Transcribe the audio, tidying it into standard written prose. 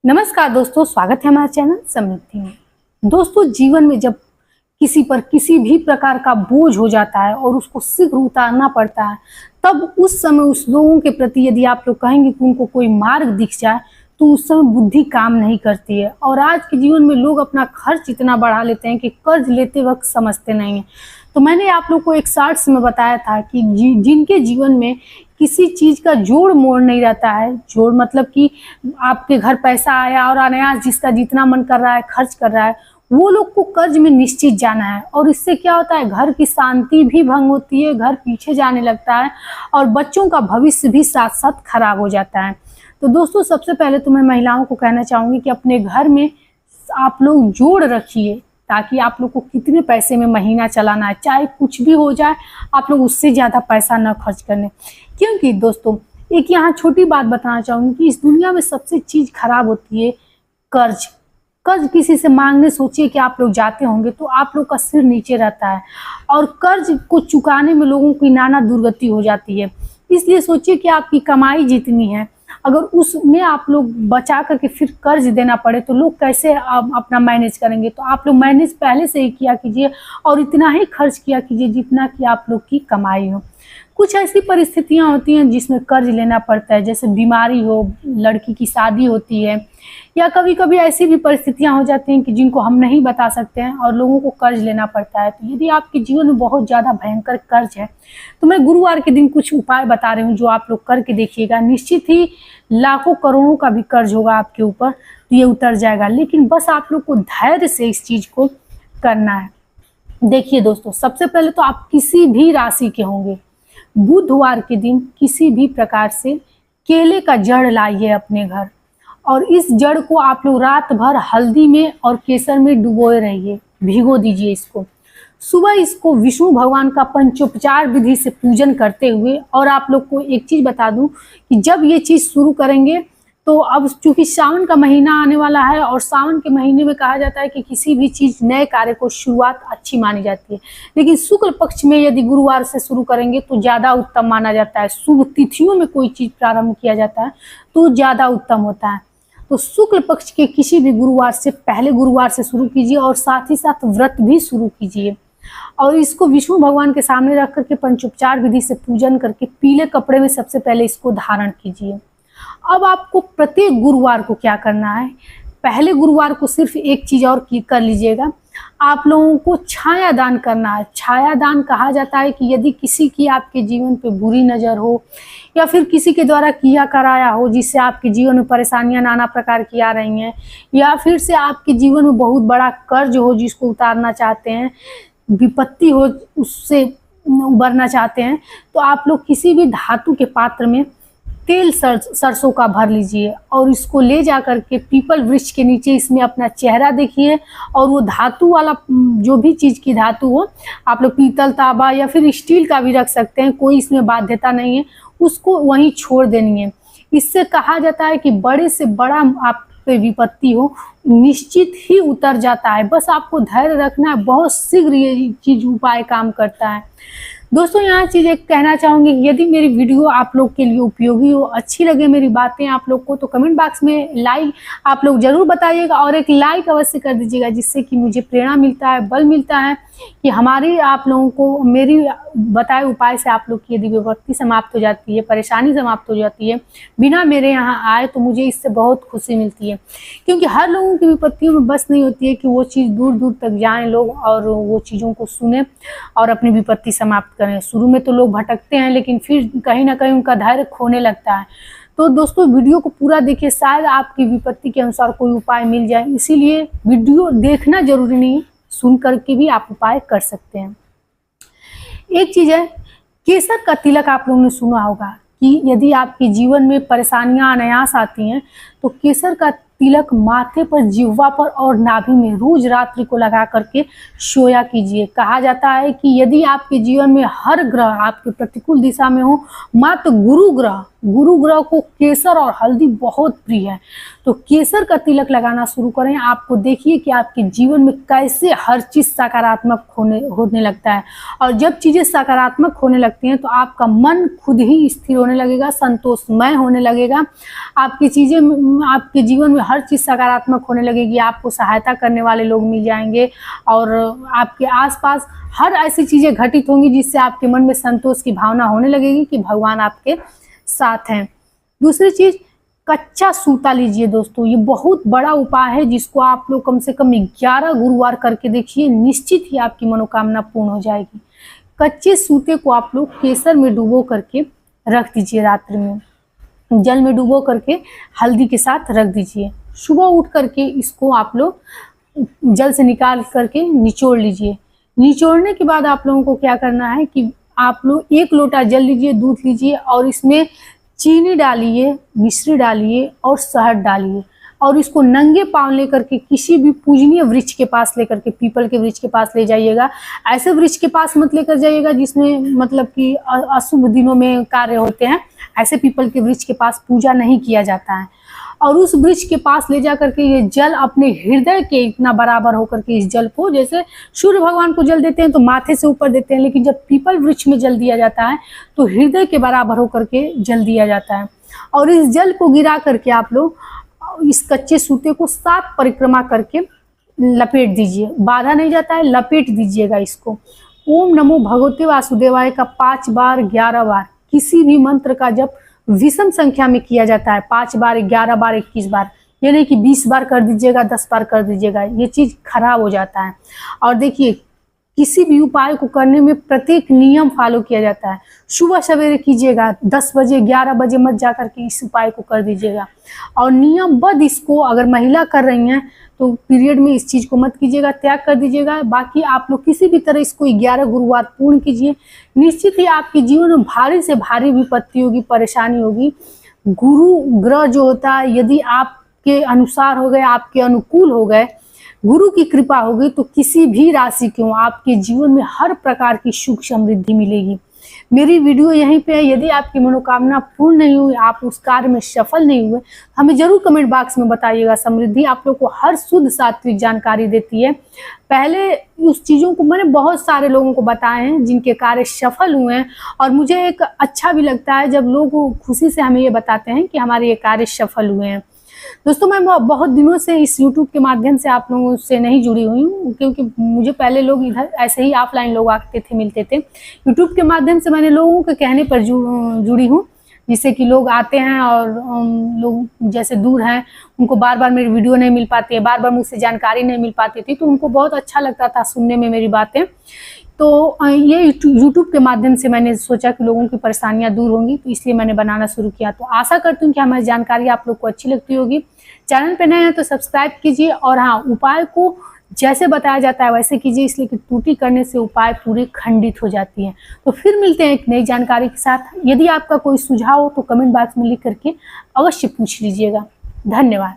नमस्कार दोस्तों, स्वागत है हमारे चैनल समृद्धि में। दोस्तों, जीवन में जब किसी पर किसी भी प्रकार का बोझ हो जाता है और उसको शीघ्र उतारना पड़ता है, तब उस समय उस लोगों के प्रति यदि आप लोग कहेंगे कि उनको कोई मार्ग दिख जाए तो उस समय बुद्धि काम नहीं करती है। और आज के जीवन में लोग अपना खर्च इतना बढ़ा लेते हैं कि कर्ज लेते वक्त समझते नहीं हैं। तो मैंने आप लोग को एक शॉर्ट्स में बताया था कि जिनके जीवन में किसी चीज़ का जोड़ मोड़ नहीं रहता है, जोड़ मतलब कि आपके घर पैसा आया और अनायास जिसका जितना मन कर रहा है खर्च कर रहा है, वो लोग को कर्ज में निश्चित जाना है। और इससे क्या होता है, घर की शांति भी भंग होती है, घर पीछे जाने लगता है और बच्चों का भविष्य भी साथ साथ खराब हो जाता है। तो दोस्तों, सबसे पहले तो मैं महिलाओं को कहना चाहूँगी कि अपने घर में आप लोग जोड़ रखिए, ताकि आप लोग को कितने पैसे में महीना चलाना है, चाहे कुछ भी हो जाए, आप लोग उससे ज़्यादा पैसा न खर्च करने। क्योंकि दोस्तों, एक यहाँ छोटी बात बताना चाहूँगी कि इस दुनिया में सबसे चीज़ खराब होती है कर्ज। कर्ज किसी से मांगने सोचिए कि आप लोग जाते होंगे तो आप लोग का सिर नीचे रहता है और कर्ज को चुकाने में लोगों की नाना दुर्गति हो जाती है। इसलिए सोचिए कि आपकी कमाई जितनी है, अगर उसमें आप लोग बचा करके फिर कर्ज देना पड़े तो लोग कैसे अपना मैनेज करेंगे। तो आप लोग मैनेज पहले से ही किया कीजिए और इतना ही खर्च किया कीजिए जितना कि आप लोग की कमाई हो। कुछ ऐसी परिस्थितियां होती हैं जिसमें कर्ज लेना पड़ता है, जैसे बीमारी हो, लड़की की शादी होती है, या कभी कभी ऐसी भी परिस्थितियां हो जाती हैं कि जिनको हम नहीं बता सकते हैं और लोगों को कर्ज लेना पड़ता है। तो यदि आपके जीवन में बहुत ज़्यादा भयंकर कर्ज है तो मैं गुरुवार के दिन कुछ उपाय बता रही हूँ जो आप लोग करके देखिएगा। निश्चित ही लाखों करोड़ों का भी कर्ज होगा आपके ऊपर तो ये उतर जाएगा, लेकिन बस आप लोग को धैर्य से इस चीज़ को करना है। देखिए दोस्तों, सबसे पहले तो आप किसी भी राशि के होंगे, बुधवार के दिन किसी भी प्रकार से केले का जड़ लाइए अपने घर और इस जड़ को आप लोग रात भर हल्दी में और केसर में डुबोए रहिए, भिगो दीजिए इसको। सुबह इसको विष्णु भगवान का पंचोपचार विधि से पूजन करते हुए, और आप लोग को एक चीज़ बता दूं कि जब ये चीज़ शुरू करेंगे तो अब चूंकि सावन का महीना आने वाला है और सावन के महीने में कहा जाता है कि किसी भी चीज़ नए कार्य को शुरुआत अच्छी मानी जाती है, लेकिन शुक्ल पक्ष में यदि गुरुवार से शुरू करेंगे तो ज़्यादा उत्तम माना जाता है। शुभ तिथियों में कोई चीज़ प्रारंभ किया जाता है तो ज़्यादा उत्तम होता है। तो शुक्ल पक्ष के किसी भी गुरुवार से पहले गुरुवार से शुरू कीजिए और साथ ही साथ व्रत भी शुरू कीजिए और इसको विष्णु भगवान के सामने रख करके पंचोपचार विधि से पूजन करके पीले कपड़े में सबसे पहले इसको धारण कीजिए। अब आपको प्रत्येक गुरुवार को क्या करना है, पहले गुरुवार को सिर्फ एक चीज़ और कर लीजिएगा, आप लोगों को छाया दान करना है। छाया दान कहा जाता है कि यदि किसी की आपके जीवन पे बुरी नज़र हो या फिर किसी के द्वारा किया कराया हो जिससे आपके जीवन में परेशानियां नाना प्रकार की आ रही हैं, या फिर से आपके जीवन में बहुत बड़ा कर्ज हो जिसको उतारना चाहते हैं, विपत्ति हो उससे उबरना चाहते हैं, तो आप लोग किसी भी धातु के पात्र में तेल सरसों का भर लीजिए और इसको ले जा करके पीपल वृक्ष के नीचे इसमें अपना चेहरा देखिए और वो धातु वाला जो भी चीज़ की धातु हो, आप लोग पीतल, तांबा या फिर स्टील का भी रख सकते हैं, कोई इसमें बाध्यता नहीं है, उसको वहीं छोड़ देनी है। इससे कहा जाता है कि बड़े से बड़ा आप पे विपत्ति हो निश्चित ही उतर जाता है। बस आपको धैर्य रखना है, बहुत शीघ्र ये चीज़ उपाय काम करता है। दोस्तों, यहाँ चीज़ एक कहना चाहूँगी, यदि मेरी वीडियो आप लोग के लिए उपयोगी हो, अच्छी लगे मेरी बातें आप लोग को, तो कमेंट बॉक्स में लाइक आप लोग ज़रूर बताइएगा और एक लाइक अवश्य कर दीजिएगा, जिससे कि मुझे प्रेरणा मिलता है, बल मिलता है कि हमारी आप लोगों को मेरी बताए उपाय से आप लोग की यदि विपत्ति समाप्त हो जाती है, परेशानी समाप्त हो जाती है बिना मेरे यहाँ आए, तो मुझे इससे बहुत खुशी मिलती है। क्योंकि हर लोगों की विपत्तियों में बस नहीं होती है कि वो चीज़ दूर दूर तक जाएँ लोग और वो चीज़ों को सुने और अपनी विपत्ति समाप्त करें। शुरू में तो लोग भटकते हैं, लेकिन फिर कहीं ना कहीं उनका धैर्य खोने लगता है। तो दोस्तों, वीडियो को पूरा देखिए, शायद आपकी विपत्ति के अनुसार कोई उपाय मिल जाए। इसीलिए वीडियो देखना जरूरी नहीं, सुन करके भी आप उपाय कर सकते हैं। एक चीज़ है, केसर का तिलक आप लोगों ने सुना होगा कि यदि आपके जीवन में परेशानियां अनायास आती हैं तो केसर का तिलक माथे पर, जिह्वा पर और नाभि में रोज रात्रि को लगा करके सोया कीजिए। कहा जाता है कि यदि आपके जीवन में हर ग्रह आपके प्रतिकूल दिशा में हो, मात्र गुरु ग्रह गुरु ग्रह को केसर और हल्दी बहुत प्रिय है, तो केसर का तिलक लगाना शुरू करें। आपको देखिए कि आपके जीवन में कैसे हर चीज़ सकारात्मक होने लगता है, और जब चीज़ें सकारात्मक होने लगती हैं तो आपका मन खुद ही स्थिर होने लगेगा, संतोषमय होने लगेगा। आपकी चीज़ें, आपके जीवन में हर चीज़ सकारात्मक होने लगेगी। आपको सहायता करने वाले लोग मिल जाएंगे, और आपके आसपास हर ऐसी चीज़ें घटित होंगी जिससे आपके मन में संतोष की भावना होने लगेगी कि भगवान आपके साथ हैं। दूसरी चीज़, कच्चा सूता लीजिए दोस्तों। ये बहुत बड़ा उपाय है जिसको आप लोग कम से कम 11 गुरुवार करके देखिए, निश्चित ही आपकी मनोकामना पूर्ण हो जाएगी। कच्चे सूते को आप लोग केसर में डुबो करके रख दीजिए, रात्रि में जल में डुबो करके हल्दी के साथ रख दीजिए। सुबह उठ करके इसको आप लोग जल से निकाल करके निचोड़ लीजिए। निचोड़ने के बाद आप लोगों को क्या करना है कि आप लोग 1 लोटा जल लीजिए, दूध लीजिए, और इसमें चीनी डालिए, मिश्री डालिए और शहद डालिए, और इसको नंगे पांव लेकर के किसी भी पूजनीय वृक्ष के पास लेकर के, पीपल के वृक्ष के पास ले जाइएगा। ऐसे वृक्ष के पास मत लेकर जाइएगा जिसमें मतलब कि अशुभ दिनों में कार्य होते हैं। ऐसे पीपल के वृक्ष के पास पूजा नहीं किया जाता है। और उस वृक्ष के पास ले जा करके ये जल अपने हृदय के इतना बराबर होकर के, इस जल को, जैसे सूर्य भगवान को जल देते हैं तो माथे से ऊपर देते हैं, लेकिन जब पीपल वृक्ष में जल दिया जाता है तो हृदय के बराबर होकर के जल दिया जाता है। और इस जल को गिरा करके आप लोग इस कच्चे सूते को 7 परिक्रमा करके लपेट दीजिए। बांधा नहीं जाता है, लपेट दीजिएगा इसको। ओम नमो भगवते वासुदेवाय का 5 बार 11 बार, किसी भी मंत्र का जब विषम संख्या में किया जाता है, 5 बार 11 बार 21 बार, ये नहीं कि 20 बार कर दीजिएगा, 10 बार कर दीजिएगा, ये चीज़ खराब हो जाता है। और देखिए, किसी भी उपाय को करने में प्रत्येक नियम फॉलो किया जाता है। सुबह सवेरे कीजिएगा, 10 बजे 11 बजे मत जा करके इस उपाय को कर दीजिएगा। और नियमबद्ध इसको, अगर महिला कर रही हैं तो पीरियड में इस चीज़ को मत कीजिएगा, त्याग कर दीजिएगा। बाकी आप लोग किसी भी तरह इसको 11 गुरुवार पूर्ण कीजिए। निश्चित ही आपके जीवन में भारी से भारी विपत्ति होगी, परेशानी होगी। गुरु ग्रह जो होता है, यदि आपके अनुसार हो गए, आपके अनुकूल हो गए, गुरु की कृपा होगी, तो किसी भी राशि के हो, आपके जीवन में हर प्रकार की सुख समृद्धि मिलेगी। मेरी वीडियो यहीं पे है। यदि आपकी मनोकामना पूर्ण नहीं हुई, आप उस कार्य में सफल नहीं हुए, हमें जरूर कमेंट बॉक्स में बताइएगा। समृद्धि आप लोग को हर शुद्ध सात्विक जानकारी देती है। पहले उस चीज़ों को मैंने बहुत सारे लोगों को बताए हैं जिनके कार्य सफल हुए हैं, और मुझे एक अच्छा भी लगता है जब लोग खुशी से हमें ये बताते हैं कि हमारे ये कार्य सफल हुए हैं। दोस्तों, मैं बहुत दिनों से इस YouTube के माध्यम से आप लोगों से नहीं जुड़ी हुई हूँ, क्योंकि मुझे पहले लोग इधर ऐसे ही ऑफलाइन लोग आते थे, मिलते थे। YouTube के माध्यम से मैंने लोगों के कहने पर जुड़ी हूँ, जिससे कि लोग आते हैं और लोग जैसे दूर हैं, उनको बार बार मेरी वीडियो नहीं मिल पाती है, बार बार मुझसे जानकारी नहीं मिल पाती थी, तो उनको बहुत अच्छा लगता था सुनने में मेरी बातें। तो ये YouTube के माध्यम से मैंने सोचा कि लोगों की परेशानियां दूर होंगी, तो इसलिए मैंने बनाना शुरू किया। तो आशा करती हूँ कि हमारी जानकारी आप लोग को अच्छी लगती होगी। चैनल पे नए हैं तो सब्सक्राइब कीजिए, और हाँ, उपाय को जैसे बताया जाता है वैसे कीजिए, इसलिए कि त्रुटि करने से उपाय पूरी खंडित हो जाती है। तो फिर मिलते हैं एक नई जानकारी के साथ। यदि आपका कोई सुझाव हो तो कमेंट बॉक्स में लिख करके अवश्य पूछ लीजिएगा। धन्यवाद।